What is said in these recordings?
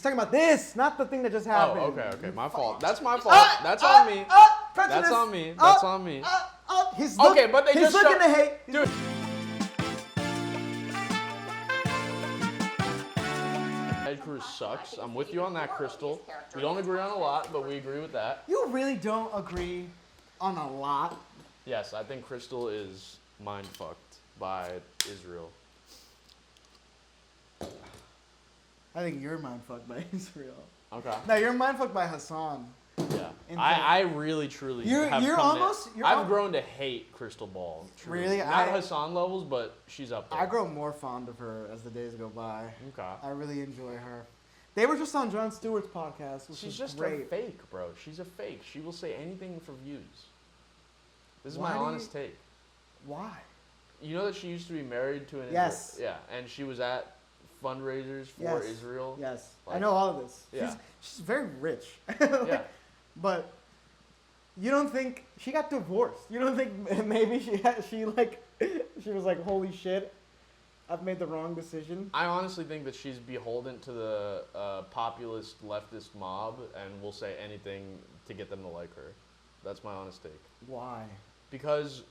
He's talking about this, not the thing that just happened. Oh, okay. My fault. That's my fault. That's on me. That's on me. That's on me. He's but they he's just looking to hate. Dude. Ted Cruz sucks. I'm with you on that, Krystal. We don't agree on a lot, but we agree with that. You really don't agree on a lot? Yes, I think Krystal is mind fucked by Israel. I think you're mind fucked by Israel. Okay. No, you're mind fucked by Hassan. Yeah. I really, truly I've grown to hate Krystal Ball. Truly. Really? Not Hassan levels, but she's up there. I grow more fond of her as the days go by. Okay. I really enjoy her. They were just on Jon Stewart's podcast, which She's is just great. a fake, bro. She's a fake. She will say anything for views. This is my honest take. Why? You know that she used to be married to an Yes. Yeah, and she was at fundraisers for Israel. Yes. Like, I know all of this. Yeah. She's very rich. Yeah. But you don't think she got divorced? You don't think maybe she was like, holy shit, I've made the wrong decision? I honestly think that she's beholden to the populist leftist mob and will say anything to get them to like her. That's my honest take. Why? Because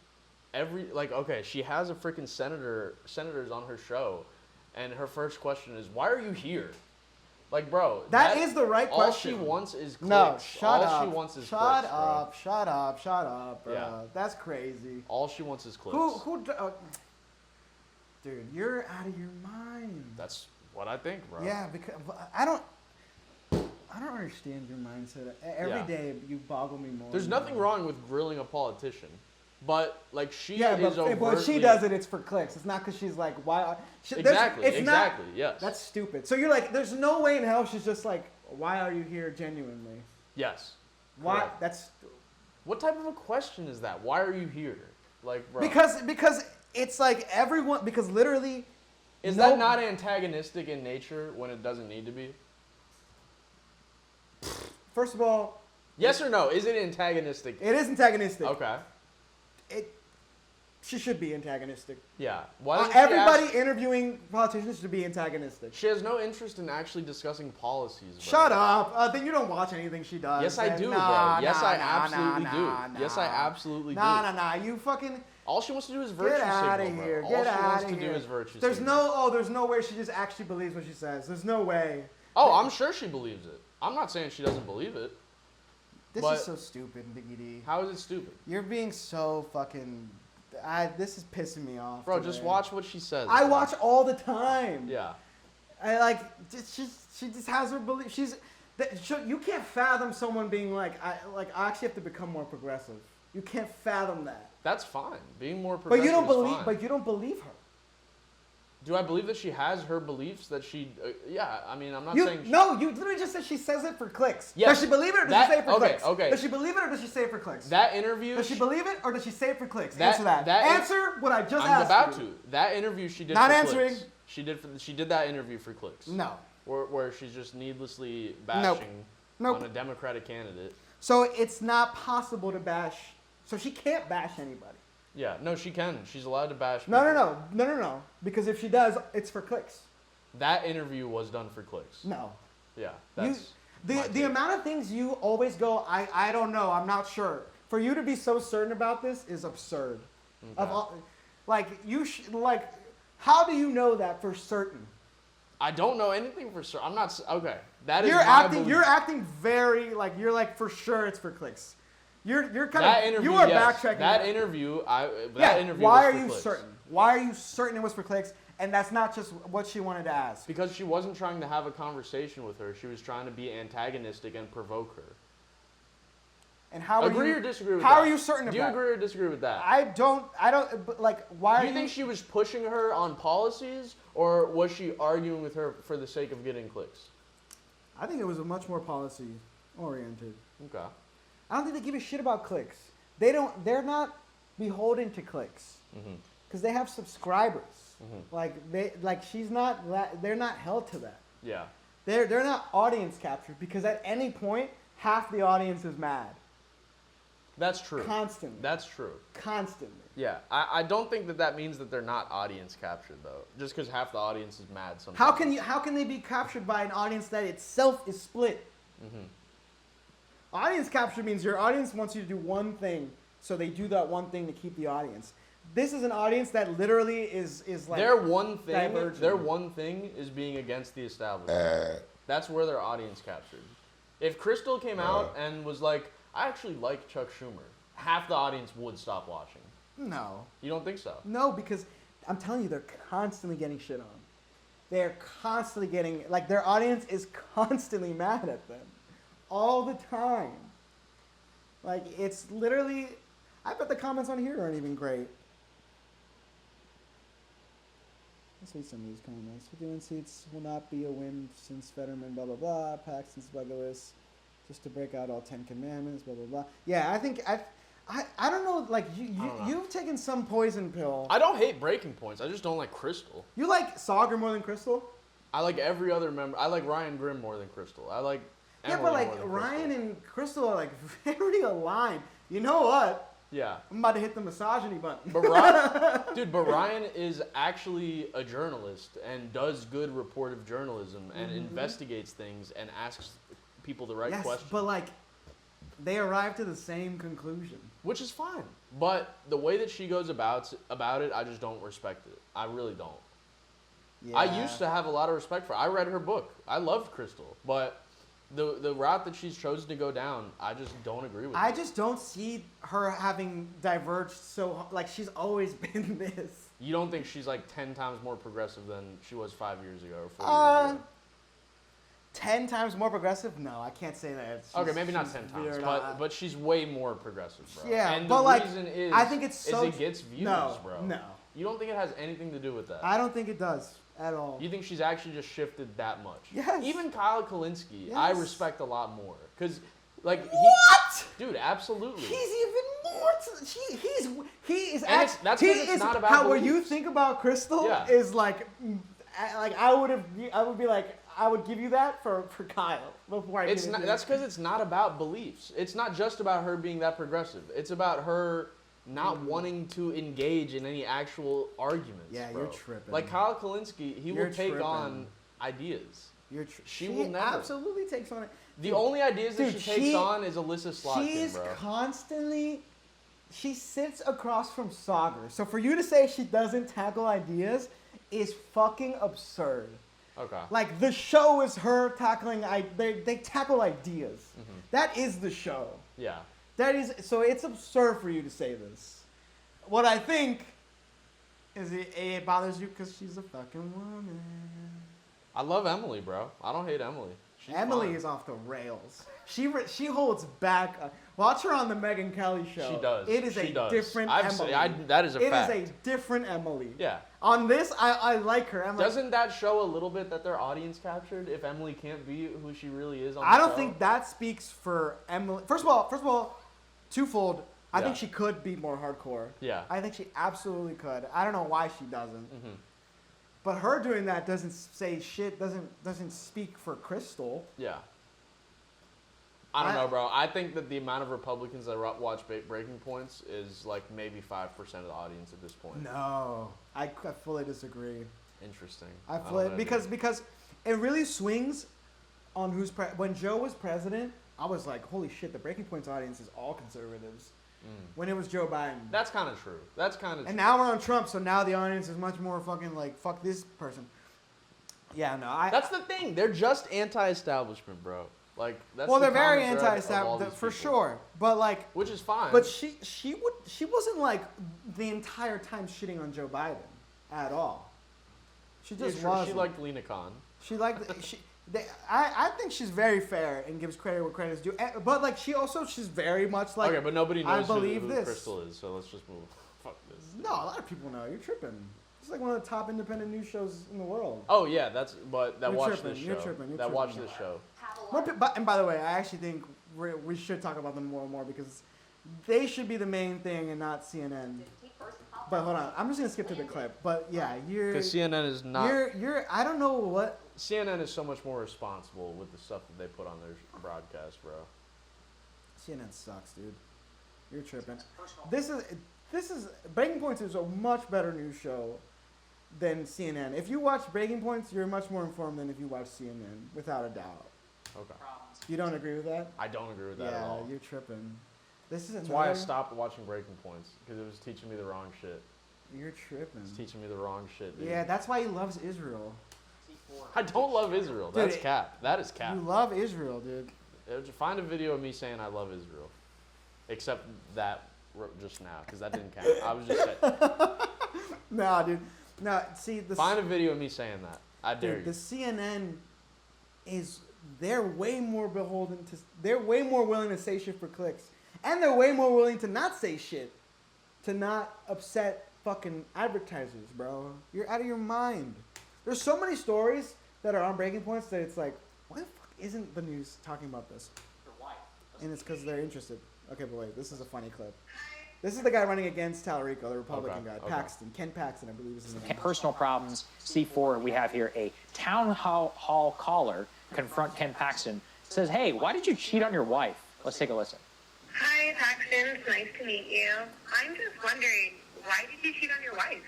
she has a freaking senators on her show, and her first question is, why are you here? Like, bro, that is the right question. All she wants is clicks. No, shut up. All she wants is shut clicks, up, bro. Shut up, bro. Yeah. That's crazy. All she wants is clicks. Dude, you're out of your mind. That's what I think, bro. Yeah, because I don't understand your mindset. Every day you boggle me more. There's nothing wrong with grilling a politician, but like but she does it. It's for clicks. It's not because she's like, why? Exactly. Yes. That's stupid. So you're like, there's no way in hell she's just like, why are you here genuinely? Yes. Why? Correct. That's. What type of a question is that? Why are you here? Like, bro. Because it's like everyone. Because literally. Is that not antagonistic in nature when it doesn't need to be? First of all. Yes or no? Is it antagonistic? It is antagonistic. Okay. She should be antagonistic. Yeah. Why everybody interviewing politicians should be antagonistic. She has no interest in actually discussing policies. Shut up. Then you don't watch anything she does. Yes, I do, bro. Yes, I absolutely do. Yes, I absolutely do. Nah. You fucking... All she wants to do is virtue signal, Get out of here. All she wants to do is virtue signal. There's no way she just actually believes what she says. There's no way. Oh, I'm sure she believes it. I'm not saying she doesn't believe it. This is so stupid, Biggie D. How is it stupid? You're being so fucking... this is pissing me off. Bro, just watch what she says. I watch all the time. Yeah. She just has her belief. You can't fathom someone being like, I actually have to become more progressive. You can't fathom that. That's fine. Being more progressive is fine. But you don't believe her. Do I believe that she has her beliefs that she... yeah, I mean, I'm not saying... No, you literally just said she says it for clicks. Yes. Does she believe it or does she say it for clicks? Okay. Does she believe it or does she say it for clicks? That interview... Does she believe it or does she say it for clicks? Answer that. Answer what I just asked you. I'm about to. That interview she did not for answering. Clicks. She did that interview for clicks. No. Where she's just needlessly bashing on a Democratic candidate. So it's not possible to bash... So she can't bash anybody. Yeah, no, she can. She's allowed to bash people. No. Because if she does, it's for clicks. That interview was done for clicks. No. Yeah, that's the amount of things you always go, I don't know, I'm not sure. For you to be so certain about this is absurd. Okay. How do you know that for certain? I don't know anything for certain. I'm not okay. That is You're acting very you're like for sure it's for clicks. You're kind that of interview, you are yes. backtracking. That interview, Why are was for you clicks. certain? Why are you certain it was for clicks? And that's not just what she wanted to ask. Because she wasn't trying to have a conversation with her. She was trying to be antagonistic and provoke her. And how agree or disagree with that? How are you certain of that? Do you agree or disagree with that? I don't. Why? Do you think she was pushing her on policies, or was she arguing with her for the sake of getting clicks? I think it was a much more policy oriented. Okay. I don't think they give a shit about clicks. They're not beholden to clicks because they have subscribers. They're not held to that. Yeah. They're not audience captured because at any point half the audience is mad. That's true. Constantly. That's true. Constantly. Yeah, I don't think that means that they're not audience captured though. Just because half the audience is mad sometimes. How can they be captured by an audience that itself is split? Mm-hmm. Audience capture means your audience wants you to do one thing, so they do that one thing to keep the audience. This is an audience that literally is like Their one thing. diverging. Their one thing is being against the establishment. That's where their audience captured. If Krystal came out and was like, I actually like Chuck Schumer, half the audience would stop watching. No. You don't think so? No, because I'm telling you, they're constantly getting shit on. They're constantly getting, like, their audience is constantly mad at them. All the time. Like, it's literally, I bet the comments on here aren't even great. Let's read some of these comments. 51 seats will not be a win since Fetterman, blah, blah, blah. Paxton's buggerless. Just to break out all 10 commandments, blah, blah, blah. Yeah, I think, I don't know, like, you've taken some poison pill. I don't hate breaking points. I just don't like Krystal. You like Sagar more than Krystal? I like every other member. I like Ryan Grimm more than Krystal. I like Yeah, Emily but like more than Ryan Krystal. and Krystal are like very aligned. You know what? Yeah. I'm about to hit the misogyny button. But Ryan is actually a journalist and does good reportive journalism and investigates things and asks people the right yes, questions. but like they arrive to the same conclusion. Which is fine. But the way that she goes about it, I just don't respect it. I really don't. Yeah. I used to have a lot of respect for her. I read her book. I loved Krystal. But the route that she's chosen to go down, I just don't agree with. I just don't see her having diverged so like she's always been this. You don't think she's like 10 times more progressive than she was 5 years ago or 4 years ago? 10 times more progressive? No, I can't say that. Okay, maybe not 10 times, but she's way more progressive, bro. Yeah, and but the like, reason is, I think it's it gets views, bro. No. You don't think it has anything to do with that? I don't think it does at all. You think she's actually just shifted that much? Yes. Even Kyle Kalinske, Yes. I respect a lot more. Because, like, what? Dude, absolutely. He's even more. He is. And that's 'cause it's not about how what you beliefs. think about Krystal Yeah. is like I would be like I would give you that for Kyle before I. It's give it not. to That's you. because it's not about beliefs. It's not just about her being that progressive. It's about her not wanting to engage in any actual arguments. Yeah, bro. you're tripping. Like Kyle Kalinske, he You're will take tripping. on ideas. She will never. absolutely takes on it. The only ideas that Dude, she takes on is Alyssa Slotkin, She is bro. constantly. She sits across from Sagar. So for you to say she doesn't tackle ideas is fucking absurd. Okay. Like the show is her tackling. They tackle ideas. Mm-hmm. That is the show. Yeah. That is so. It's absurd for you to say this. What I think is it bothers you because she's a fucking woman. I love Emily, bro. I don't hate Emily. She's Emily fine. is off the rails. She holds back. Watch her on the Megyn Kelly show. She does. It is She a does. different Emily. That is a fact. It is a different Emily. Yeah. On this, I like her. Doesn't that show a little bit that they're audience captured if Emily can't be who she really is on the I don't show? think that speaks for Emily. First of all, twofold. I Yeah. think she could be more hardcore. Yeah. I think she absolutely could. I don't know why she doesn't. Mm-hmm. But her doing that doesn't say shit. Doesn't speak for Krystal. Yeah. I don't know, bro. I think that the amount of Republicans that watch Breaking Points is like maybe 5% of the audience at this point. No, I fully disagree. Interesting. I don't fully know, because dude. because it really swings on who's when Joe was president. I was like, holy shit, the Breaking Points audience is all conservatives. When it was Joe Biden. That's kind of true. That's kind of true. And now we're on Trump, so now the audience is much more fucking like, fuck this person. Yeah, no, That's the thing. They're just anti-establishment, bro. Like that's well, the they're very common thread of all anti-establishment these for people. sure. But like, Which is fine. but she wasn't like the entire time shitting on Joe Biden at all. She just wasn't. She liked Lena Khan. She liked I think she's very fair and gives credit where credit is due. But like she's very much like. Okay, but nobody knows who this. Krystal is, so let's just move. Fuck this. No, a lot of people know. You're tripping. It's like one of the top independent news shows in the world. Oh yeah, that You're watch tripping, this show. you're tripping, you're That watch tripping. this show. And by the way, I actually think we should talk about them more and more because they should be the main thing and not CNN. But hold on, I'm just gonna skip to the clip. But yeah, Because CNN is not. You're. I don't know what. CNN is so much more responsible with the stuff that they put on their broadcast, bro. CNN sucks, dude. You're tripping. This is Breaking Points is a much better news show than CNN. If you watch Breaking Points, you're much more informed than if you watch CNN, without a doubt. Okay. You don't agree with that? I don't agree with that at all. Yeah, you're tripping. This is That's why I stopped watching Breaking Points, because it was teaching me the wrong shit. You're tripping. It's teaching me the wrong shit, dude. Yeah, that's why he loves Israel. I don't love Israel. Dude, That's cap. That is cap. You love Israel, dude. Find a video of me saying I love Israel. Except that just now, because that didn't count. I was just saying. Nah, dude. No, see, Find a video of me saying that. I dare you. The CNN is, they're way more willing to say shit for clicks. And they're way more willing to not say shit. To not upset fucking advertisers, bro. You're out of your mind. There's so many stories that are on Breaking Points that it's like, why the fuck isn't the news talking about this? And it's because they're interested. Okay, but wait, this is a funny clip. This is the guy running against Tallarico, the Republican guy. Paxton. Ken Paxton, I believe is his name. Personal problems. C4, we have here a town hall caller confront Ken Paxton. Says, hey, why did you cheat on your wife? Let's take a listen. Hi, Paxton. It's nice to meet you. I'm just wondering, why did you cheat on your wife?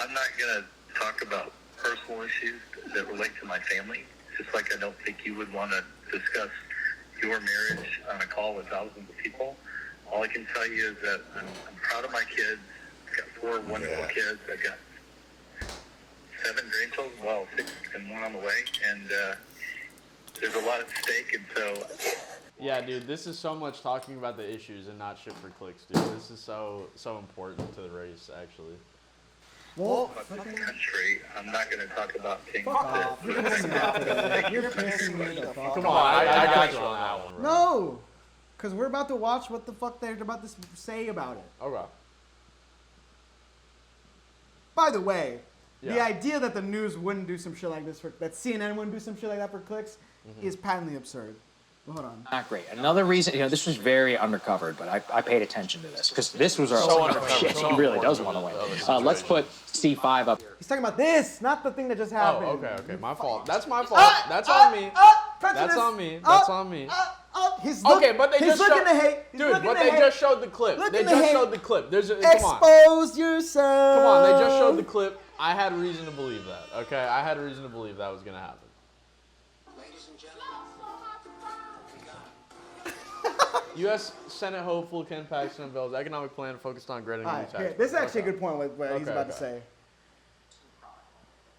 I'm not going to talk about personal issues that relate to my family, just like I don't think you would want to discuss your marriage on a call with thousands of people. All I can tell you is that I'm proud of my kids. I've got 4 wonderful kids. I've got 7 grandchildren, well, 6 and 1 on the way, and there's a lot at stake, and so... Yeah, dude, this is so much talking about the issues and not shit for clicks, dude. This is so important to the race, actually. Well, about this country, I'm not going to talk about things you're pissing me the fuck Come off. on, I got you on that one, bro. No! Because we're about to watch what the fuck they're about to say about it. Okay. By the way, the Yeah. idea that the news wouldn't do some shit like this, that CNN wouldn't do some shit like that for clicks, is patently absurd. Well, hold on. Not great. Another reason, this was very undercovered, but I paid attention to this because this was our So undercover, shit. so He really does important want to to win. the Let's situation. put C5 up here. He's talking about this, not the thing that just happened. Oh, okay, my fault. That's my fault. That's on me. That's on me. That's on me. He's Okay, but they he's just looking showed, to hate. He's dude. looking But to they hate. just showed the clip. Looking They to just hate. showed the clip. There's a come on. Expose yourself. Come on, they just showed the clip. I had reason to believe that. Okay, I had reason to believe that was gonna happen. U.S. Senate hopeful Ken Paxton unveils economic plan focused on granting new Alright, tax. here, this is actually Okay. a good point what he's about to say.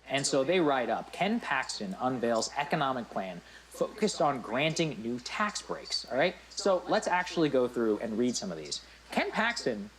And so they write up, Ken Paxton unveils economic plan focused on granting new tax breaks. All right? So let's actually go through and read some of these. Ken Paxton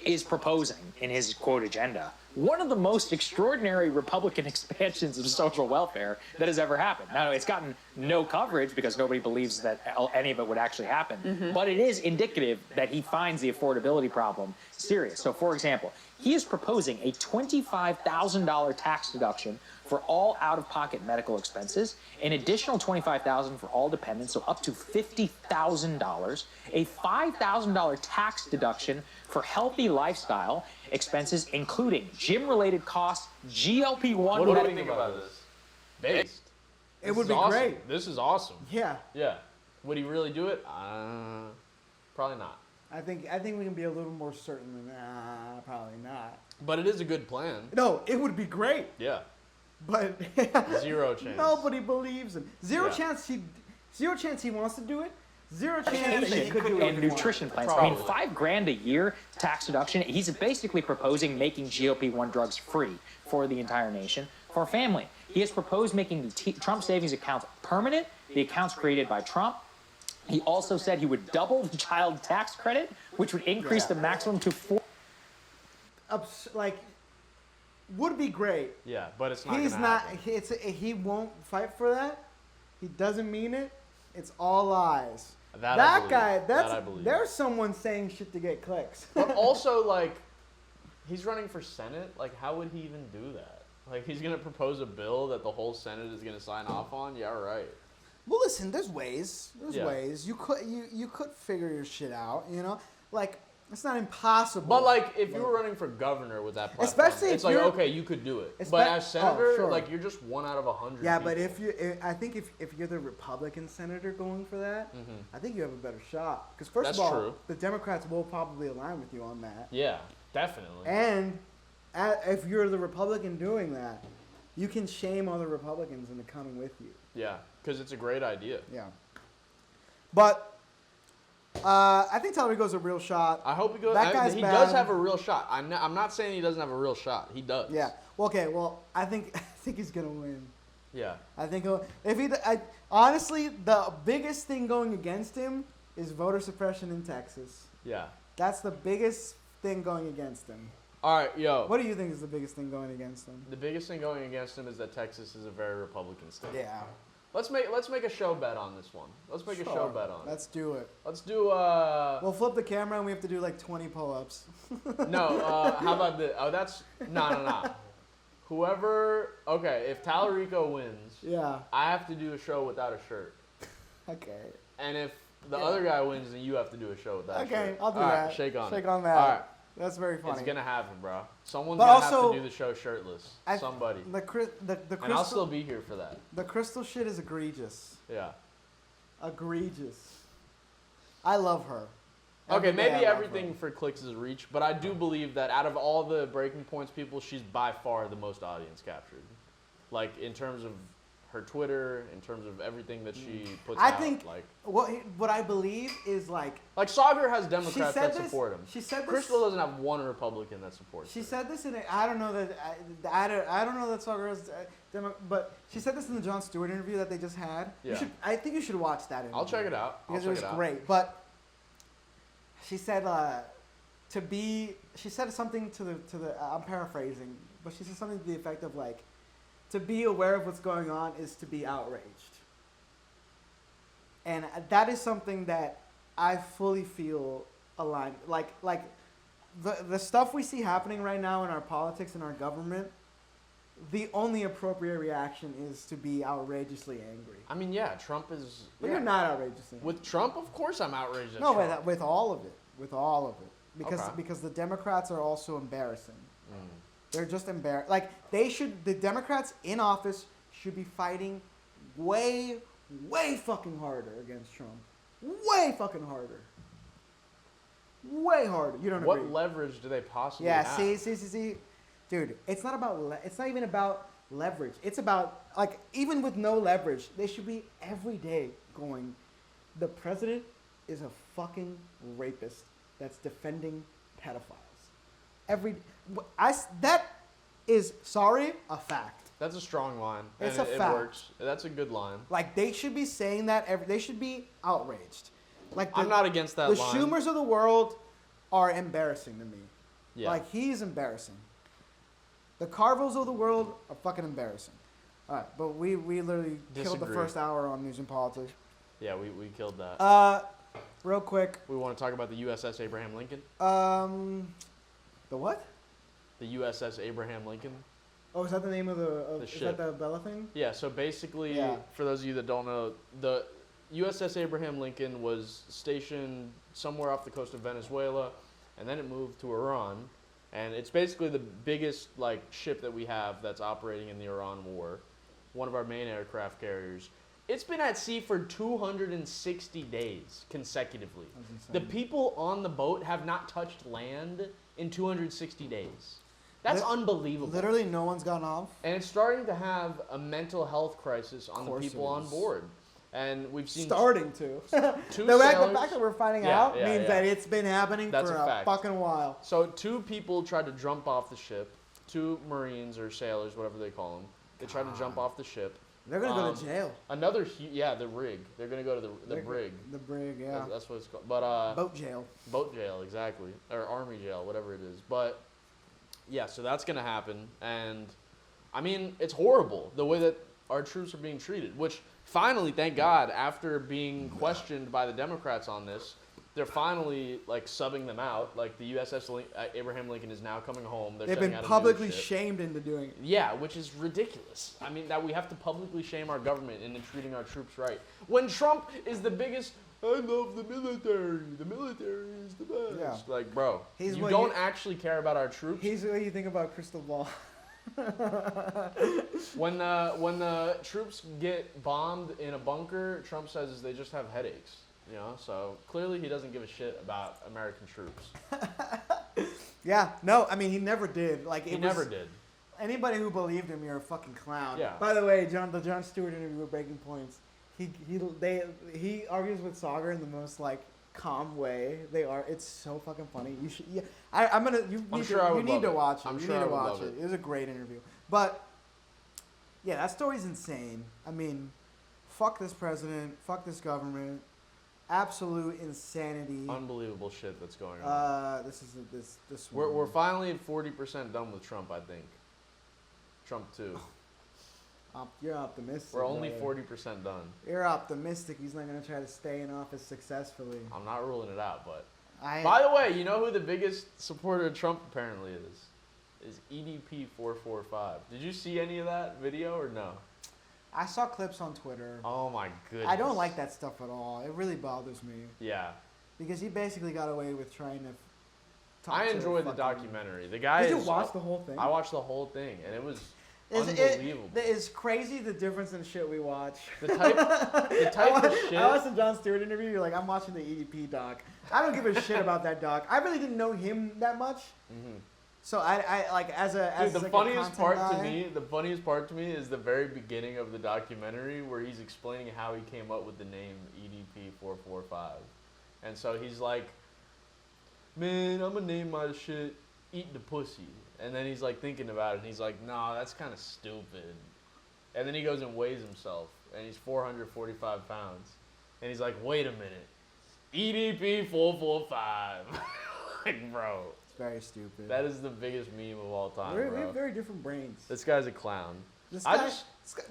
is proposing in his quote agenda one of the most extraordinary Republican expansions of social welfare that has ever happened. Now, it's gotten no coverage because nobody believes that any of it would actually happen, but it is indicative that he finds the affordability problem serious. So, for example, he is proposing a $25,000 tax deduction for all out-of-pocket medical expenses, an additional $25,000 for all dependents, so up to $50,000, a $5,000 tax deduction for healthy lifestyle expenses, including gym-related costs, GLP-1. What do you think about this? Based. It would This be is awesome. great. This is awesome. Yeah, Yeah. Would he really do it? Probably not. I think we can be a little more certain than probably not. But it is a good plan. No, it would be great, Yeah. but Zero chance. nobody believes him. Zero Yeah. chance he wants to do it. Zero chance that he could do it. And nutrition plans. I mean, $5,000 a year tax deduction. He's basically proposing making GLP-1 drugs free for the entire nation for family. He has proposed making the Trump savings accounts permanent, the accounts created by Trump. He also said he would double the child tax credit, which would increase the maximum to 4. Would be great. Yeah, but it's not. He's gonna not. happen. He won't fight for that. He doesn't mean it. It's all lies. That I That believe. guy. That I believe. There's someone saying shit to get clicks. But also, like, he's running for Senate. Like, how would he even do that? Like, he's gonna propose a bill that the whole Senate is gonna sign off on. Yeah, right. Well, listen. There's ways. There's Yeah. ways. You could figure your shit out. Like It's not impossible. But like, if you were running for governor with that platform, Especially if it's like you're- okay, you could do it. But as senator, sure. like you're just 1 out of 100. Yeah, people. but I think if you're the Republican senator going for that, I think you have a better shot. Because first That's of all, true. the Democrats will probably align with you on that. Yeah, definitely. And if you're the Republican doing that, you can shame other Republicans into coming with you. Yeah, because it's a great idea. Yeah. But I think Talarico's a real shot. I hope he goes. That guy's he bad. does have a real shot. I'm not saying he doesn't have a real shot. He does. Yeah. Well, okay. Well, I think he's gonna win. Yeah. I think honestly, the biggest thing going against him is voter suppression in Texas. Yeah. That's the biggest thing going against him. All right, yo. What do you think is the biggest thing going against him? The biggest thing going against him is that Texas is a very Republican state. Yeah. Let's make a show bet on this one. Let's make a show bet on it. Let's do it. Let's do We'll flip the camera and we have to do like 20 pull-ups. no. How about this? Oh, that's no. Whoever. Okay, if Talarico wins, Yeah. I have to do a show without a shirt. Okay. And if the other guy wins, then you have to do a show without a shirt. Okay, I'll do All that. right, shake on it. Shake on that. All right. That's very funny. It's gonna happen, bro. Someone's But gonna also, have to do the show shirtless. Somebody. The And I'll still be here for that. The Krystal shit is egregious. Yeah. Egregious. I love her. Okay, Every day maybe I love everything her. for clicks is reach, but I do believe that out of all the Breaking Points people, she's by far the most audience captured. Like in terms of her Twitter, in terms of everything that she puts I out. think like what I believe is like Sauger has Democrats that this- support him. she said this- Crystal doesn't have one Republican that supports she her. said this in I don't know that I don't know that Sauger is but she said this in the Jon Stewart interview that they just had. Yeah. I think you should watch that interview. I'll check it out. Because I'll it check was it out. great. But she said she said something to the I'm paraphrasing, but she said something to the effect of like, to be aware of what's going on is to be outraged. And that is something that I fully feel aligned. Like the stuff we see happening right now in our politics and our government, the only appropriate reaction is to be outrageously angry. I mean, yeah, Trump is. But yeah. you're not outrageously angry. With Trump, of course, I'm outraged. At No, Trump. with all of it. With all of it. Okay. Because the Democrats are also embarrassing. Mm. They're just embarrassed. Like, the Democrats in office should be fighting way, way fucking harder against Trump. Way fucking harder. Way harder. You don't What agree? leverage do they possibly Yeah, have? see. Dude, it's not about, it's not even about leverage. It's about, like, even with no leverage, they should be every day going, the president is a fucking rapist that's defending pedophiles. That is, sorry, a fact. That's a strong line. It's and a it fact. works. That's a good line. Like, they should be saying that, they should be outraged. Like, I'm not against that the line. Schumers of the world are embarrassing to me. Yeah. Like, he's embarrassing. The Carvels of the world are fucking embarrassing. All right, but we literally killed the Disagree. first hour on news and politics. Yeah, we killed that. Real quick, We want to talk about the USS Abraham Lincoln. the what? The USS Abraham Lincoln. Oh, is that the name of The is ship. that the Bella thing? Yeah, so basically, Yeah. for those of you that don't know, the USS Abraham Lincoln was stationed somewhere off the coast of Venezuela, and then it moved to Iran. And it's basically the biggest ship that we have that's operating in the Iran war. One of our main aircraft carriers. It's been at sea for 260 days consecutively. The people on the boat have not touched land in 260 days. That's unbelievable. Literally, no one's gone off. And it's starting to have a mental health crisis on the Course people it on is. board. And we've seen Starting to. two the sailors. fact that we're finding Yeah, out yeah, means yeah. that it's been happening That's for a a fact. fucking while. So 2 people tried to jump off the ship. 2 Marines or sailors, whatever they call them. They tried to jump off the ship. They're gonna go to jail. Another, the rig. They're gonna go to the brig. The brig, yeah. That's what it's called. But Boat jail. boat jail, exactly, or army jail, whatever it is. But yeah, so that's gonna happen, and I mean, it's horrible the way that our troops are being treated. Which finally, thank God, after being questioned by the Democrats on this, they're finally like subbing them out. Like the USS Abraham Lincoln is now coming home. They've sending been out a new publicly ship. shamed into doing it. Yeah, which is ridiculous. I mean, that we have to publicly shame our government into treating our troops right. When Trump is the biggest, I love the military. The military is the best. Yeah. Like, bro, He's you what don't you- actually care about our troops. Here's what you think about Krystal Ball. When the troops get bombed in a bunker, Trump says they just have headaches. You know, so clearly he doesn't give a shit about American troops. Yeah, no, I mean he never did. Like He never did. Anybody who believed him, you're a fucking clown. Yeah. By the way, the Jon Stewart interview with Breaking Points, he argues with Sauger in the most like calm way. It's so fucking funny. You should. Yeah, I'm gonna. You I'm need sure I to. would You need love to it. watch it. I'm You sure need I to would watch love it. it. It was a great interview. But yeah, that story's insane. I mean, fuck this president. Fuck this government. Absolute insanity. Unbelievable shit that's going on. This. We're finally at 40% done with Trump, I think. Trump too. You're optimistic. We're only brother. 40% done. You're optimistic. He's not gonna try to stay in office successfully. I'm not ruling it out, but. I. By the way, you know who the biggest supporter of Trump apparently is EDP445. Did you see any of that video or no? I saw clips on Twitter. Oh my goodness. I don't like that stuff at all. It really bothers me Yeah. because he basically got away with trying to. Talk I to enjoyed the fucking- documentary. The guy Did you is. watch the whole thing? I watched the whole thing, and it was Is unbelievable. It's crazy the difference in shit we watch. The type of shit. I watched the Jon Stewart interview. You're like, I'm watching the EDP doc. I don't give a shit about that doc. I really didn't know him that much. Mhm. So I like as a Dude, the like funniest a part content to guy, me, the funniest part to me is the very beginning of the documentary where he's explaining how he came up with the name EDP445. And so he's like, man, I'm gonna name my shit Eat the Pussy. And then he's like thinking about it and he's like, nah, that's kind of stupid. And then he goes and weighs himself and he's 445 pounds. And he's like, wait a minute, EDP445. Like, bro. It's very stupid. That is the biggest meme of all time, we bro. have very different brains. This guy's a clown. This I guy, just-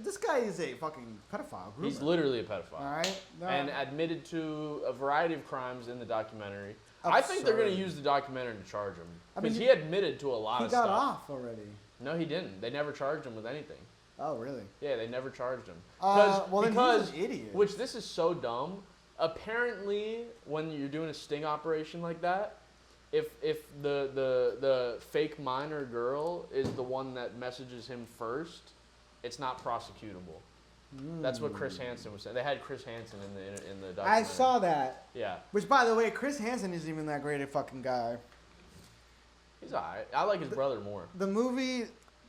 this guy is a fucking pedophile. He's groomer. literally a pedophile. All right. No. And admitted to a variety of crimes in the documentary. I think they're going to Absurd. use the documentary to charge him. I mean, Because he admitted to a lot he of got stuff. off already. No, he didn't. They never charged him with anything. Oh, really? Yeah, they never charged him. Well, then because he's an idiot. Which this is so dumb. Apparently, when you're doing a sting operation like that, if the fake minor girl is the one that messages him first, it's not prosecutable. That's what Chris Hansen was saying. They had Chris Hansen in the documentary. I saw that. Yeah, Which, by the way, Chris Hansen isn't even that great a fucking guy. he's alright. I like his brother more. The movie,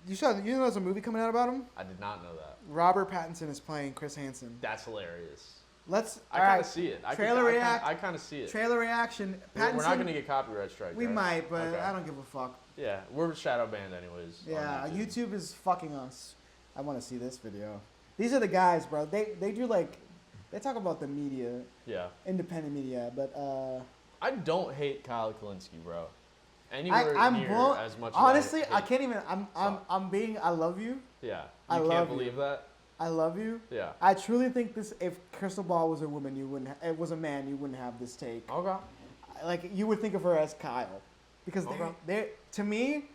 you know there's a movie coming out about him? I did not know that. Robert Pattinson is playing Chris Hansen. That's hilarious. All I kind right, of see it. Trailer react. I kind of see it. Trailer reaction. Pattinson. We're not gonna get copyright strike. We right? might, but Okay. I don't give a fuck. Yeah, we're shadow banned anyways. on Yeah, YouTube. YouTube is fucking us. I want to see this video. These are the guys, bro. They do like, they talk about the media, Yeah. independent media, but I don't hate Kyle Kalinske, bro. Anywhere I'm near blown. as much. Honestly, as I can't even. I'm being. I love you. Yeah. I You love can't you. believe that. I love you. Yeah. I truly think this. If Krystal Ball was a woman, you wouldn't. It was a man, you wouldn't have this take. Okay. Like you would think of her as Kyle, because Okay. they're to me,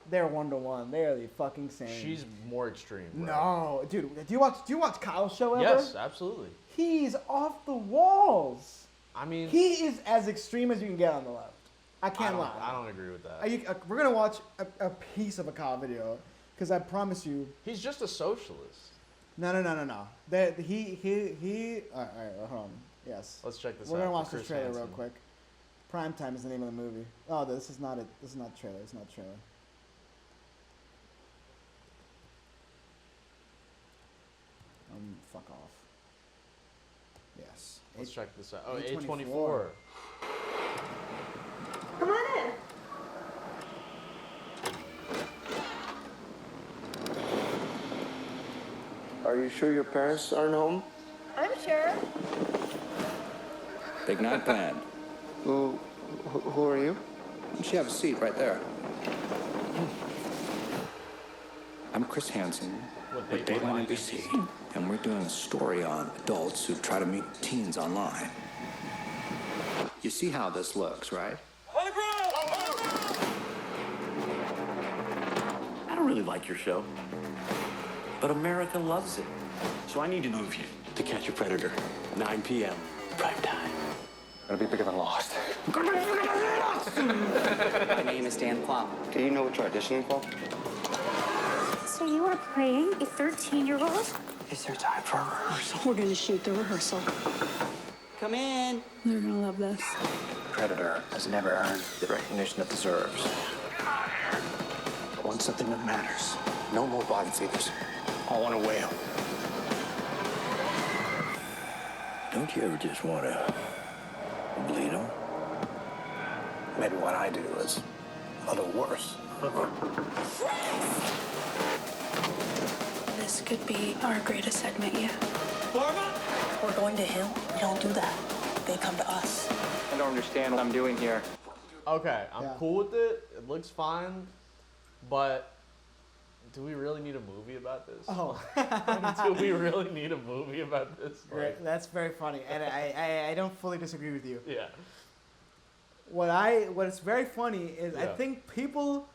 they're 1-to-1. They are the fucking same. She's more extreme. Bro. no, dude. Do you watch Kyle's show ever? Yes, absolutely. He's off the walls. I mean, He is as extreme as you can get on the left. I can't lie. I don't agree with that. We're gonna watch a piece of a Kyle video, because I promise you. He's just a socialist. No. He. All right, hold on. Yes. Let's check this out. We're gonna watch Chris this trailer real Hansen. quick. Prime Time is the name of the movie. Oh, this is not it. This is not a trailer. It's not a trailer. Fuck off. Yes. Let's check this out. Oh, A24. A24. Come on in. Are you sure your parents aren't home? I'm sure. Big night planned. Who are you? You should have a seat right there. I'm Chris Hansen with Dateline NBC, and we're doing a story on adults who try to meet teens online. You see how this looks, right? I don't really like your show, but America loves it. So I need to move you to Catch a Predator, 9 p.m. prime time. It'll be bigger than Lost. My name is Dan Plum. Do you know what you're auditioning for? So you are playing a 13-year-old? Is there time for a rehearsal? We're gonna shoot the rehearsal. Come in. They're gonna love this. Predator has never earned the recognition it deserves. I want something that matters. No more body feeders. I want a whale. Don't you ever just want to bleed them? Maybe what I do is a little worse. This could be our greatest segment yet. We're going to him. We don't do that. They come to us. I don't understand what I'm doing here. Okay, I'm cool with it. It looks fine, but do we really need a movie about this? Oh. Do we really need a movie about this? Like, That's very funny, and I don't fully disagree with you. yeah. What's very funny is I Yeah. think people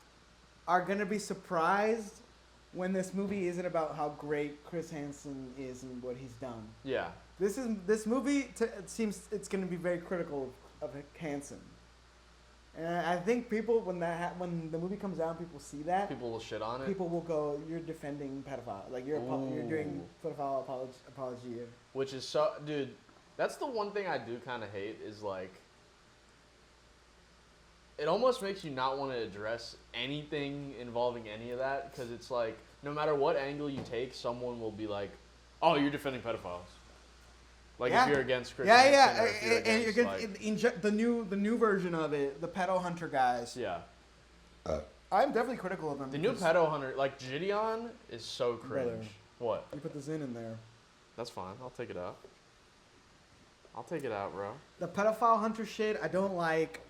are gonna be surprised when this movie isn't about how great Chris Hansen is and what he's done. Yeah. This movie it seems it's gonna be very critical of Hansen, and I think people when the movie comes out, and people see that. People will shit on it. People will go, "You're defending pedophile, like you're doing pedophile apology." Which is so, dude. That's the one thing I do kind of hate is like. It almost makes you not want to address anything involving any of that because it's like no matter what angle you take, someone will be like, "Oh, you're defending pedophiles." Like if you're against Chris Hansen or if you're and you're against, like, the new version of it, the pedo hunter guys. yeah. I'm definitely critical of them. The new because pedo hunter, like Gideon, is so cringe. Brother. What? You put the Zin in there. That's fine. I'll take it out. I'll take it out, bro. The pedophile hunter shit, I don't like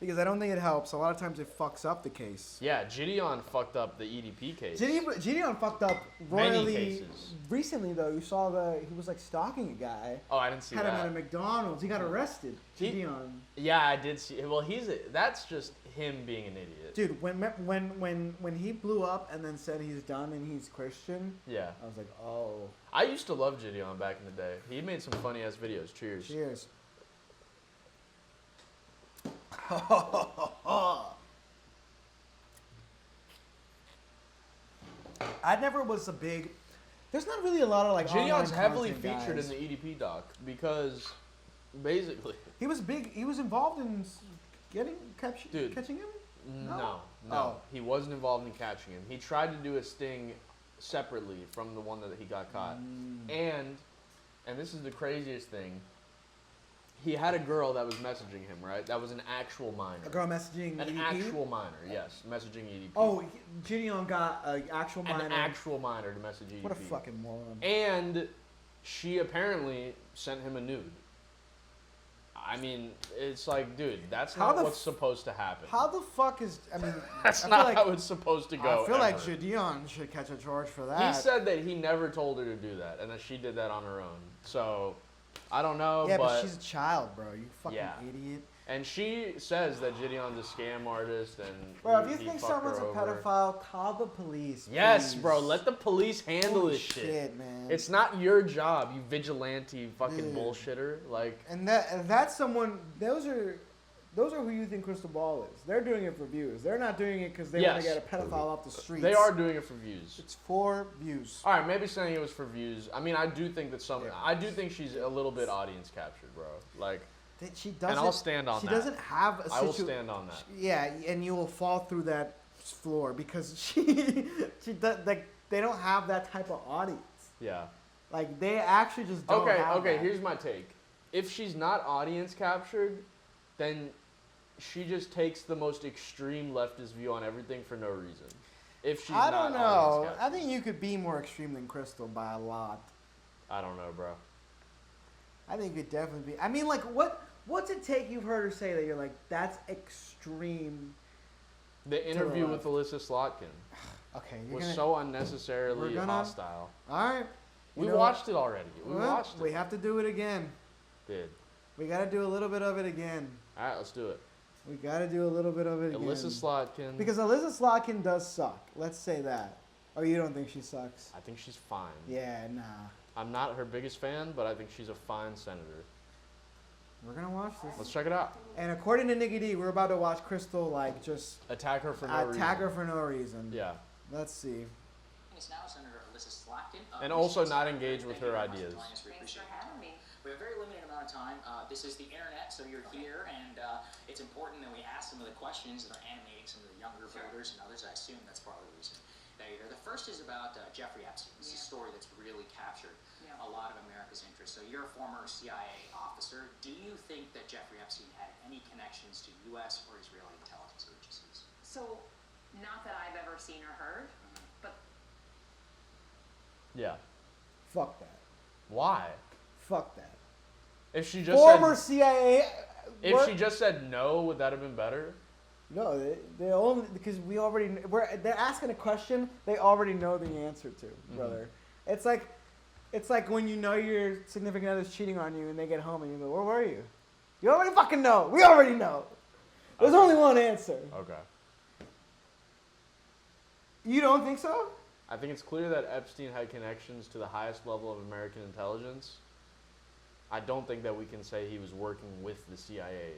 because I don't think it helps. A lot of times it fucks up the case. Yeah, Gideon fucked up the EDP case. Gideon fucked up Many royally. cases. Recently, though, you saw he was like stalking a guy. Oh, I didn't see Had that. him at a McDonald's. He got arrested. Gideon. Yeah, I did see. Well, that's just him being an idiot. Dude, when he blew up and then said he's done and he's Christian, Yeah. I was like, oh. I used to love Gideon back in the day. He made some funny ass videos. Cheers. Cheers. I never was a big. There's not really a lot of like. Gideon's online heavily content, featured guys. in the EDP doc because basically. He was big. He was involved in catching him. No. Oh. He wasn't involved in catching him. He tried to do a sting separately from the one that he got caught. And this is the craziest thing. He had a girl that was messaging him, right? That was an actual minor. A girl messaging An EDP? actual minor, yes. Messaging EDP. Oh, Gideon got an actual minor. An actual minor to message EDP. What a fucking moron. And she apparently sent him a nude. I mean, it's like, dude, that's not what's supposed to happen. How the fuck is? I mean, That's I feel not like, how it's supposed to go. I feel like ever. Gideon should catch a charge for that. He said that he never told her to do that, and that she did that on her own. So, I don't know, Yeah, but she's a child, bro. You fucking idiot. And she says that Gideon's a scam artist, and Bro, if he you think fucked someone's a her over. pedophile, call the police. Yes, please. bro. Let the police handle Holy this shit. shit, man. It's not your job, you vigilante fucking Dude. bullshitter. Like, And that's someone. Those are who you think Krystal Ball is. They're doing it for views. They're not doing it because they want to Yes. get a pedophile off the streets. they are doing it for views. It's for views. All right, maybe saying it was for views. I mean, I do think that I do think she's a little bit audience captured, bro. Like, That she doesn't. and I'll stand on she that. doesn't have a I will stand on that. Yeah, and you will fall through that floor because she does, like, they don't have that type of audience. Yeah. Like, they actually just don't have Okay, that. here's my take. If she's not audience captured, then she just takes the most extreme leftist view on everything for no reason. If she's I not don't know. audience I captured. think you could be more extreme than Krystal by a lot. I don't know, bro. I think you could definitely be. I mean, like, what's it take you've heard her say that you're like, that's extreme? The interview with Alyssa Slotkin Okay, was so unnecessarily hostile. All right. We watched it already. We Well, watched it. we have to do it again. Did. We gotta do a little bit of it again. All right, let's do it. We gotta do a little bit of it again. Alyssa Slotkin. Because Alyssa Slotkin does suck. Let's say that. Or you don't think she sucks? I think she's fine. Yeah, nah. I'm not her biggest fan, but I think she's a fine senator. We're gonna watch this. Let's check it out. And according to Nikki D, we're about to watch Krystal like just attack her for no reason. Attack her for no reason. Yeah. Let's see. Now Senator Alyssa Slotkin. And also not engage with her ideas. Thanks for having me. We have a very limited amount of time. This is the internet, so you're here, and it's important that we ask some of the questions that are animating some of the younger voters and others. I assume that's part of the reason that you're here. The first is about Jeffrey Epstein. This is a story that's really captured a lot of America's interest. So you're a former CIA officer. Do you think that Jeffrey Epstein had any connections to U.S. or Israeli intelligence agencies? So, not that I've ever seen or heard, but Yeah. Fuck that. Why? Fuck that. If she just Former said, CIA. If she just said no, would that have been better? No, they only because we already they're asking a question they already know the answer to, brother. It's like when you know your significant other's cheating on you and they get home and you go, "Where were you?" You already fucking know. We already know. There's only one answer. Okay. You don't think so? I think it's clear that Epstein had connections to the highest level of American intelligence. I don't think that we can say he was working with the CIA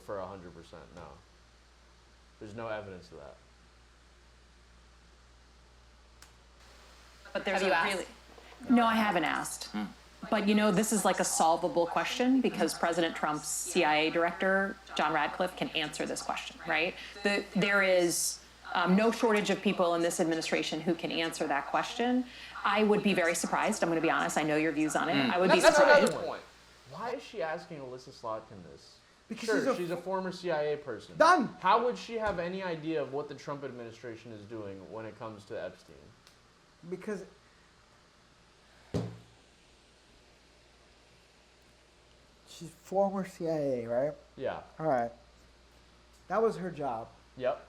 for 100%. No. There's no evidence of that. but there's Have you asked? really. No, I haven't asked. But you know, this is like a solvable question because President Trump's CIA director, John Radcliffe, can answer this question, right? There is no shortage of people in this administration who can answer that question. I would be very surprised. I'm going to be honest. I know your views on it. I would be That's surprised. another point. Why is she asking Alyssa Slotkin this? Because sure, she's a former CIA person. Done. How would she have any idea of what the Trump administration is doing when it comes to Epstein? Because she's former CIA, right? Yeah. All right. That was her job. Yep.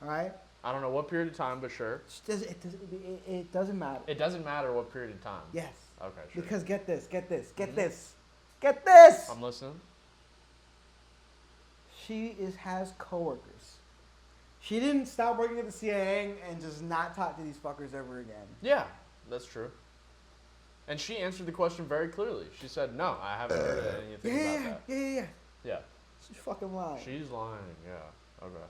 All right. I don't know what period of time, but sure. It doesn't matter. It doesn't matter what period of time. Yes. Okay, sure. Because get this. Get this. I'm listening. She has coworkers. She didn't stop working at the CIA and just not talk to these fuckers ever again. Yeah, that's true. And she answered the question very clearly. She said, "No, I haven't heard anything about that." Yeah. Yeah. She's fucking lying. She's lying. Yeah. Okay.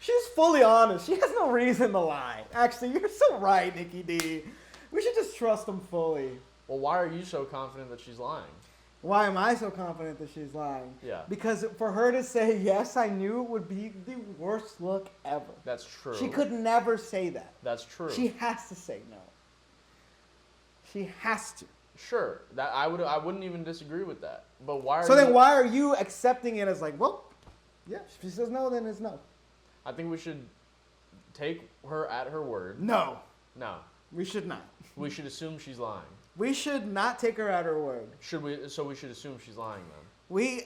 She's fully honest. She has no reason to lie. Actually, you're so right, Nikki D. We should just trust them fully. Well, why are you so confident that she's lying? Why am I so confident that she's lying? Yeah. Because for her to say yes, I knew, would be the worst look ever. That's true. She could never say that. That's true. She has to say no. She has to. Sure. That I wouldn't even disagree with that. But why are So then why are you accepting it as like, well, yeah, if she says no, then it's no. I think we should take her at her word. No. No. We should not. We should assume she's lying. We should not take her at her word. Should we? So we should assume she's lying then.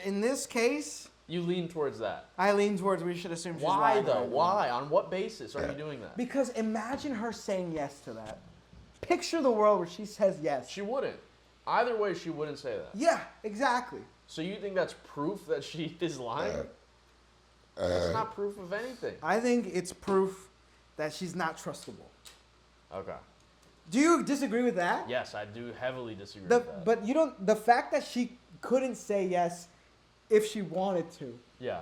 In this case, you lean towards that. I lean towards we should assume she's Why lying. though? Why? On what basis are you doing that? Because imagine her saying yes to that. Picture the world where she says yes. She wouldn't. Either way, she wouldn't say that. Yeah, exactly. So you think that's proof that she is lying? That's not proof of anything. I think it's proof that she's not trustable. Okay. Do you disagree with that? Yes, I do heavily disagree with that. But you don't. The fact that she couldn't say yes if she wanted to. Yeah.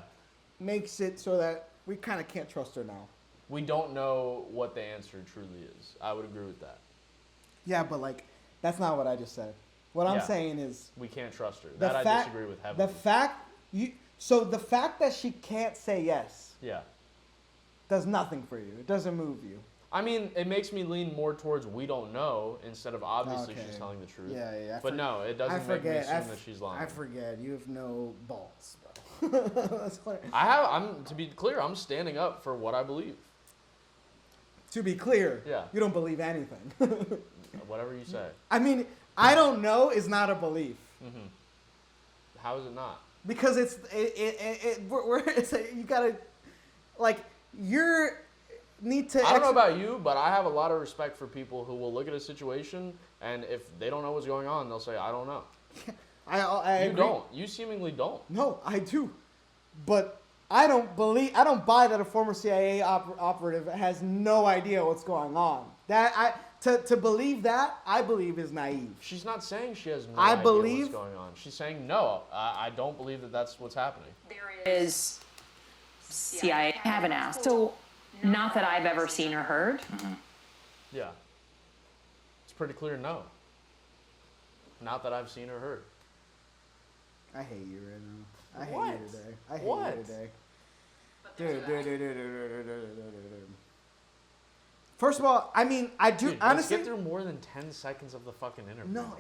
Makes it so that we kind of can't trust her now. We don't know what the answer truly is. I would agree with that. Yeah, but like, that's not what I just said. What I'm saying is we can't trust her. That I disagree with heavily. So the fact that she can't say yes. Yeah. Does nothing for you. It doesn't move you. I mean, it makes me lean more towards we don't know instead of obviously she's telling the truth. Yeah. But no, it doesn't make me assume that she's lying. I forget. You have no balls, bro. That's what to be clear, I'm standing up for what I believe. To be clear, yeah. You don't believe anything. Whatever you say. I mean, I don't know is not a belief. Mm-hmm. How is it not? Because you gotta, like, need to. I don't know about you, but I have a lot of respect for people who will look at a situation and if they don't know what's going on, they'll say, I don't know. I You agree. don't. You seemingly don't. No, I do, but I don't buy that a former CIA operative has no idea what's going on. To believe that, I believe is naive. She's not saying she has no I idea believe- what's going on. She's saying no. I don't believe that that's what's happening. There is CIA. I haven't asked. So, not that I've ever seen or heard. Yeah. It's pretty clear no. Not that I've seen or heard. I hate you right now. I hate What? you today. I hate What? you today. Dude. First of all, I mean, I do Dude, honestly. let's get through more than 10 seconds of the fucking interview. No,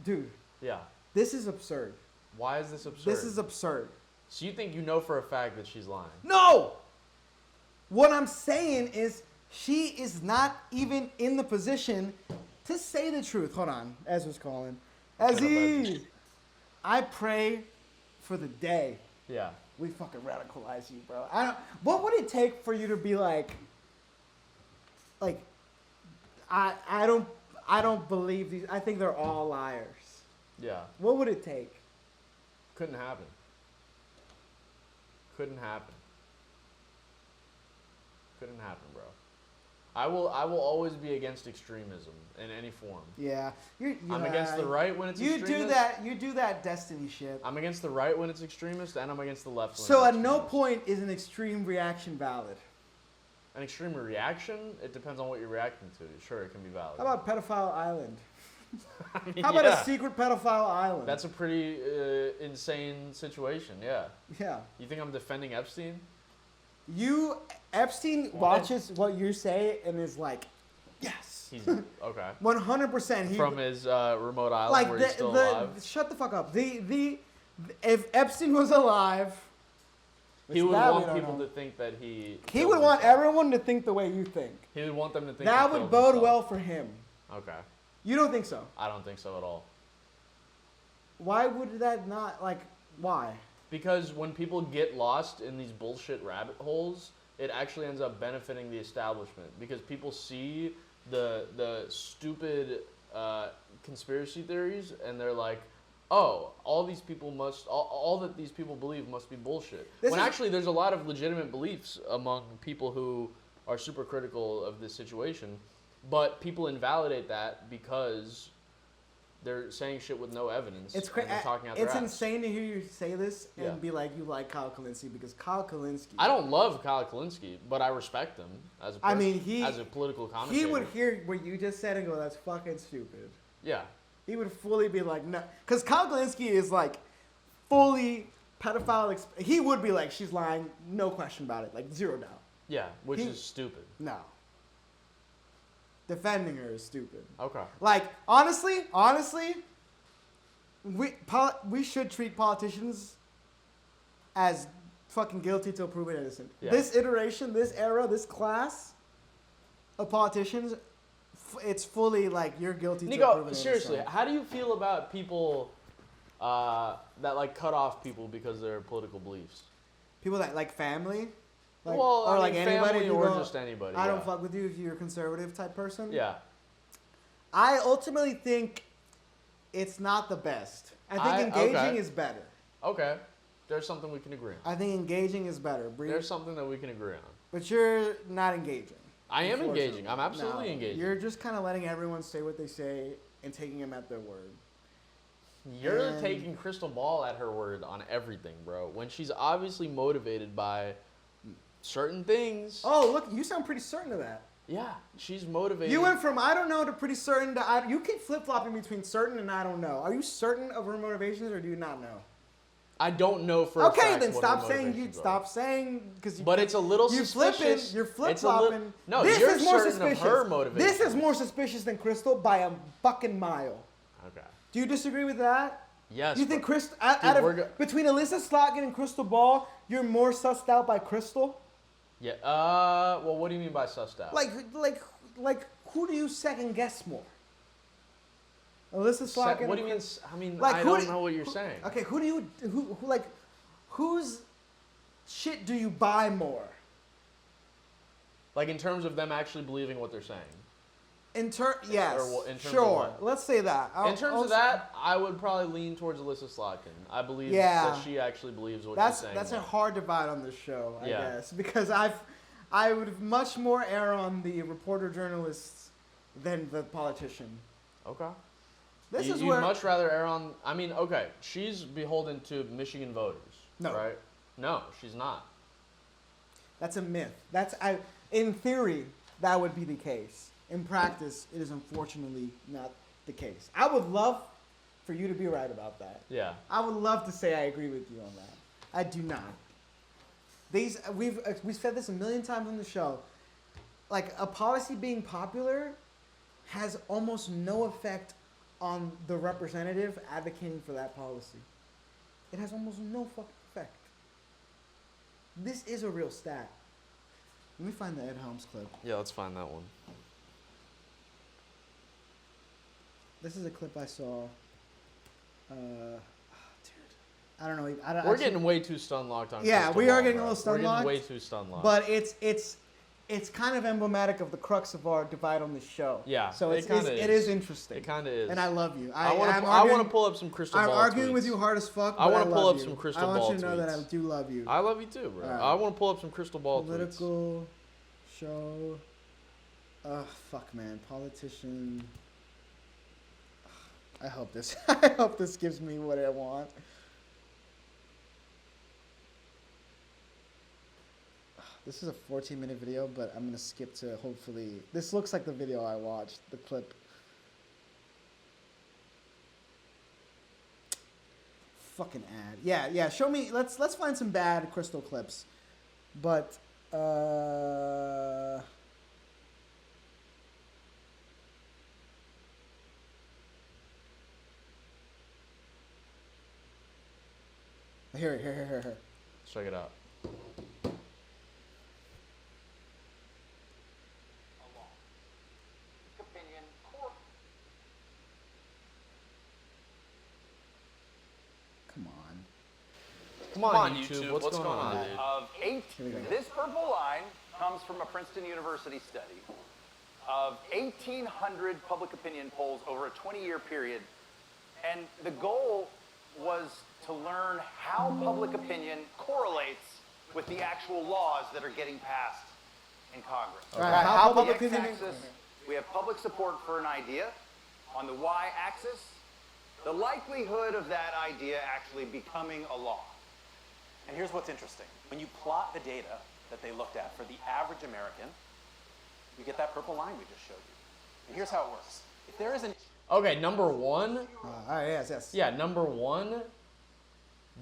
dude, Yeah. this is absurd. Why is this absurd? This is absurd. So you think you know for a fact that she's lying? No! What I'm saying is she is not even in the position to say the truth. Hold on. Ezra's calling. Ezzy! I pray for the day Yeah. we fucking radicalize you, bro. What would it take for you to be like I don't believe these. I think they're all liars. Yeah. What would it take? Couldn't happen. Couldn't happen. Couldn't happen, bro. I will always be against extremism in any form. Yeah, I'm against the right when it's extremist. You do that destiny shit. I'm against the right when it's extremist, and I'm against the left when So it's at no extremist. point is an extreme reaction valid. An extreme reaction, it depends on what you're reacting to. Sure, it can be valid. How about pedophile island? I mean, How about yeah. a secret pedophile island? That's a pretty insane situation, yeah. Yeah. You think I'm defending Epstein? Epstein watches what you say and is like, yes. He's okay. 100%. From his remote island where he's still alive. Shut the fuck up. If Epstein was alive, He would that we want don't people know. to think that he. He killed would want himself. everyone to think the way you think. He would want them to think. That he would killed bode himself. well for him. Okay. You don't think so? I don't think so at all. Why would that not, why? Because when people get lost in these bullshit rabbit holes, it actually ends up benefiting the establishment. Because people see the stupid conspiracy theories and they're like, oh, all these people all that these people believe must be bullshit. Actually there's a lot of legitimate beliefs among people who are super critical of this situation, but people invalidate that because they're saying shit with no evidence. It's and they're talking out their It's ass. insane to hear you say this and Yeah. be like, you like Kyle Kalinske, because Kyle Kalinske. I don't love Kyle Kalinske, but I respect him as a person, as a political commentator. He would hear what you just said and go, that's fucking stupid. Yeah. He would fully be like, no. Because Kyle Kalinske is fully pedophile. He would be like, she's lying, no question about it, zero doubt. Yeah, which is stupid. No. Defending her is stupid. Okay. Honestly, we should treat politicians as fucking guilty till proven innocent. Yeah. This iteration, this era, this class of politicians, it's fully you're guilty till proven Nico, seriously, innocent. how do you feel about people that cut off people because of their political beliefs? People that family? Or anybody family who or go, just anybody. I yeah. don't fuck with you if you're a conservative type person. Yeah. I ultimately think it's not the best. I think engaging is better. Okay. There's something we can agree on. I think engaging is better. There's something that we can agree on. But you're not engaging. I am unfortunately. engaging. I'm absolutely No, engaging. You're just kind of letting everyone say what they say and taking them at their word. You're And- taking Krystal Ball at her word on everything, bro. When she's obviously motivated by certain things. Oh, look, you sound pretty certain of that. Yeah, she's motivated. You went from I don't know to pretty certain to you keep flip-flopping between certain and I don't know. Are you certain of her motivations or do you not know? I don't know for a Okay, fact then what stop her saying motivations are. stop saying because But it's a little you're suspicious. You're It's a little- flip-flopping. No, this you're is more certain of suspicious. her motivations. This is more suspicious than Krystal by a fucking mile. Okay. Do you disagree with that? Yes. You think but- Krystal between Alyssa Slotkin and Krystal Ball, you're more sussed out by Krystal? Yeah. Well, what do you mean by sussed out? Like, who do you second guess more? Alyssa Slotkin. What do you mean? I mean, I don't know what you're saying. Okay, whose shit do you buy more? Like in terms of them actually believing what they're saying. Yes, in terms of sure. what? Let's say that. In terms of that, I would probably lean towards Alyssa Slotkin. I believe that she actually believes what she's saying. That's a hard divide on this show, I Yeah. guess, because I would much more err on the reporter journalists than the politician. Okay. You'd much rather err on. I mean, okay, she's beholden to Michigan voters. No. Right? No, she's not. That's a myth. In theory, that would be the case. In practice, it is unfortunately not the case. I would love for you to be right about that. Yeah. I would love to say I agree with you on that. I do not. We've said this a million times on the show. Like, a policy being popular has almost no effect on the representative advocating for that policy. It has almost no fucking effect. This is a real stat. Let me find the Ed Helms clip. Yeah, let's find that one. This is a clip I saw. Dude, I don't know. We're getting way too stun locked on. Yeah, Krystal we are Ball, getting bro. a little stun locked. We're getting way too stun locked. But it's kind of emblematic of the crux of our divide on this show. Yeah, So it kinda is interesting. It kind of is. And I love you. I want to pull up some Krystal Ball. I'm arguing tweets. with you hard as fuck. I want to to pull up some Krystal Ball I want you to know tweets. that I do love you. I love you too, bro. Right. I want to pull up some Krystal Ball Political show. Fuck, man. Politician. I hope this gives me what I want. This is a 14-minute video, but I'm gonna skip to hopefully. This looks like the video I watched, the clip. Fucking ad. Yeah. Show me. Let's find some bad Krystal clips, but Here. Let's check it out. Come on, YouTube. What's going on, dude? Of 8, this purple line comes from a Princeton University study of 1,800 public opinion polls over a 20-year period. And the goal was to learn how public opinion correlates with the actual laws that are getting passed in Congress. Okay. How On the public opinion? x-axis, we have public support for an idea. On the y-axis, the likelihood of that idea actually becoming a law. And here's what's interesting. When you plot the data that they looked at for the average American, you get that purple line we just showed you. And here's how it works. If there is an... Okay, number one. Yes. Yeah, number one.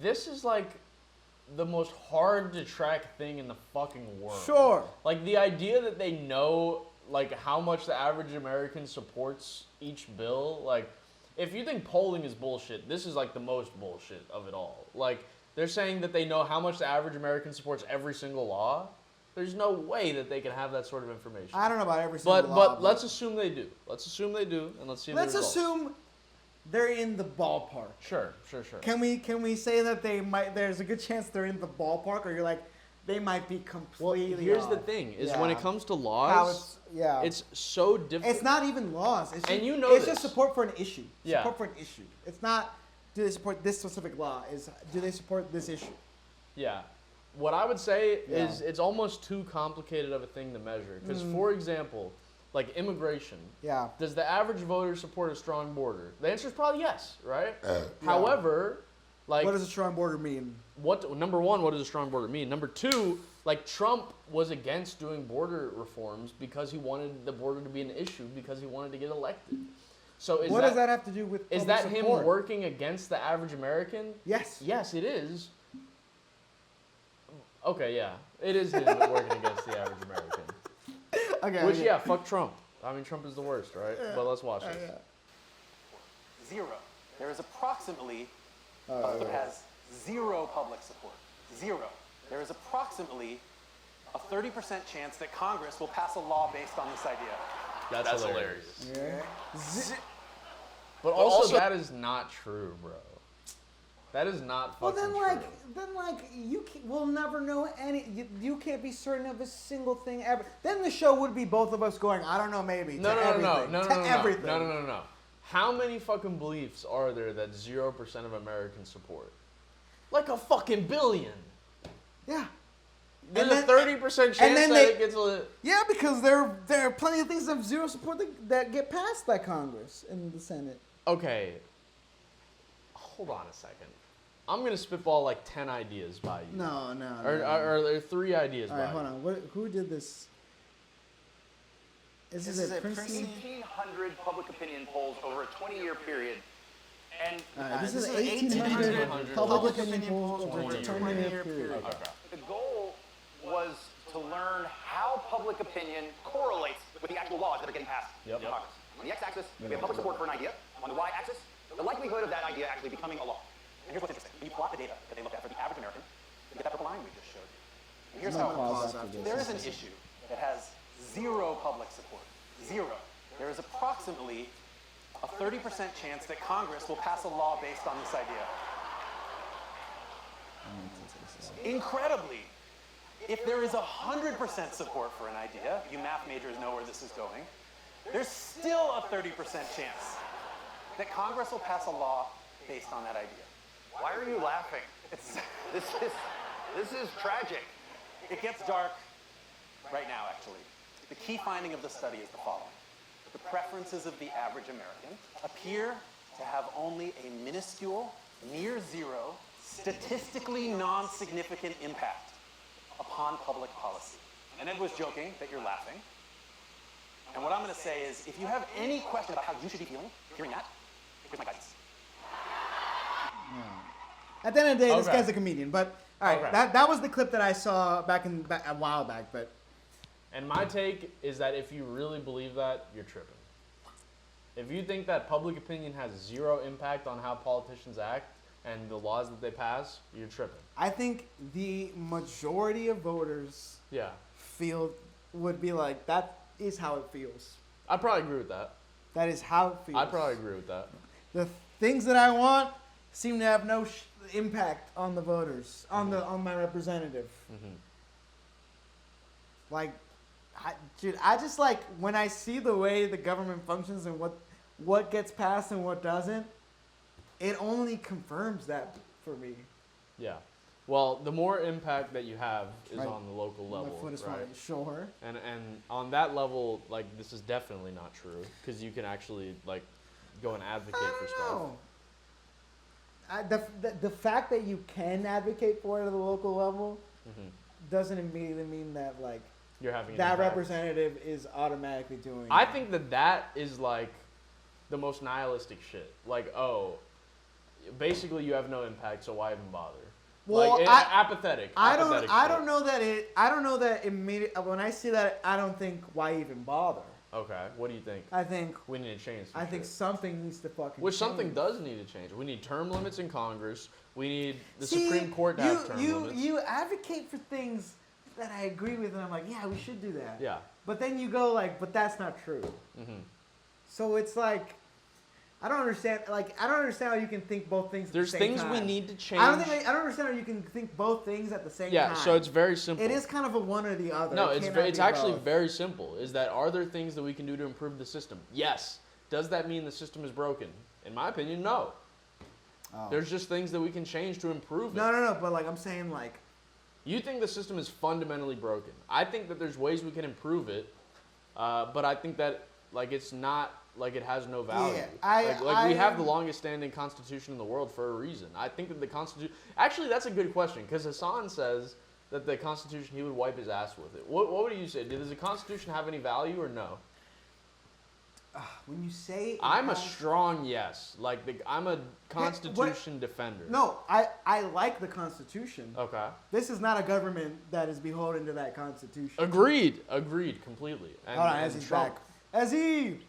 This is like the most hard to track thing in the fucking world. Sure. Like the idea that they know like how much the average American supports each bill. Like, if you think polling is bullshit, this is like the most bullshit of it all. Like, they're saying that they know how much the average American supports every single law. There's no way that they can have that sort of information. I don't know about every single law. But let's assume they do. Let's assume they do, and let's see. Let's the results. assume they're in the ballpark. Sure. Can we say that they might? There's a good chance they're in the ballpark, or you're like, they might be completely. Well, here's off. the thing: is when it comes to laws, How it's so difficult. It's not even laws. It's just, and you know it's this. just support for an issue. Yeah. Support for an issue. It's not. Do they support this specific law? Do they support this issue? Yeah. What I would say is it's almost too complicated of a thing to measure. Because, for example, like immigration. Yeah. Does the average voter support a strong border? The answer is probably yes, right? However, like... What does a strong border mean? Number one, what does a strong border mean? Number two, like Trump was against doing border reforms because he wanted the border to be an issue because he wanted to get elected. So What does that have to do with Is public that support? him working against the average American? Yes. Yes, it is. Okay, yeah. It is him working against the average American. Okay. Which, yeah, fuck Trump. I mean, Trump is the worst, right? But let's watch this. Zero. There is approximately, has zero public support. Zero. There is approximately a 30% chance that Congress will pass a law based on this idea. That's hilarious. Yeah. But also, that is not true, bro. That is not Well, fucking then we'll never know you can't be certain of a single thing ever. Then the show would be both of us going, I don't know, maybe. No. Everything. How many fucking beliefs are there that 0% of Americans support? Like a fucking billion. Yeah. There's a 30% chance that it gets a... Yeah, because there are plenty of things that have zero support that get passed by Congress and the Senate. Okay. Hold on a second. I'm going to spitball like 10 ideas by you. No. Or there 3 ideas by you. All right, hold on. Who did this? This is at Princeton? 1,800 public opinion polls over a 20-year period. And this is 1,800 public opinion polls over a 20-year period. Okay. The goal was to learn how public opinion correlates with the actual laws that are getting passed in Congress. On the x-axis, we have public support for an idea. On the y-axis, the likelihood of that idea actually becoming a law. And here's what's interesting. When you plot the data that they looked at for the average American, you get that purple line we just showed. And here's how it looks. There is an issue that has zero public support. Zero. There is approximately a 30% chance that Congress will pass a law based on this idea. Incredibly, if there is 100% support for an idea, you math majors know where this is going, there's still a 30% chance that Congress will pass a law based on that idea. Why are you laughing? This is tragic. It gets dark right now, actually. The key finding of the study is the following. The preferences of the average American appear to have only a minuscule, near zero, statistically non-significant impact upon public policy. And Ed was joking that you're laughing. And what I'm going to say is, if you have any question about how you should be feeling, hearing that, here's my guidance. At the end of the day, this guy's a comedian. But all right, Okay. that was the clip that I saw a while back. But And my take is that if you really believe that, you're tripping. If you think that public opinion has zero impact on how politicians act and the laws that they pass, you're tripping. I think the majority of voters would be like, that is how it feels. I'd probably agree with that. That is how it feels. I'd probably agree with that. The things that I want seem to have no impact on the voters, on my representative. Like, I just like when I see the way the government functions and what gets passed and what doesn't, it only confirms that for me. Yeah. Well, the more impact that you have is on the local level, My foot is right? fine, sure. And on that level, like, this is definitely not true because you can actually like go and advocate for stuff. The fact that you can advocate for it at the local level doesn't immediately mean that like you're having an that impact. representative is automatically doing. I think that is like the most nihilistic shit. Like, oh, basically you have no impact, so why even bother? Well, like, apathetic. I shit. don't know that immediately when I see that, I don't think why even bother. Okay, what do you think? I think we need to change. I think something needs to fucking. Which change. something does need to change. We need term limits in Congress. We need the Supreme Court to have term limits. You advocate for things that I agree with, and I'm like, yeah, we should do that. Yeah. But then you go like, but that's not true. So it's like, I don't understand. Like, I don't understand how you can think both things. There's at the same things time. we need to change. I don't understand how you can think both things at the same time. Yeah, so it's very simple. It is kind of a one or the other. No, it's actually both. very simple. Is that are there things that we can do to improve the system? Yes. Does that mean the system is broken? In my opinion, no. Oh. There's just things that we can change to improve it. No. But like I'm saying, like. You think the system is fundamentally broken. I think that there's ways we can improve it, but I think that like it's not like it has no value. Yeah, we have the longest standing constitution in the world for a reason. I think that the constitution. Actually, that's a good question because Hassan says that the constitution he would wipe his ass with it. What would you say? Does the constitution have any value or no? When you say I'm a strong yes. Like I'm a Constitution defender. No, I like the Constitution. Okay. This is not a government that is beholden to that Constitution. Agreed completely. And, Hold on, as and he's Trump. back. As he.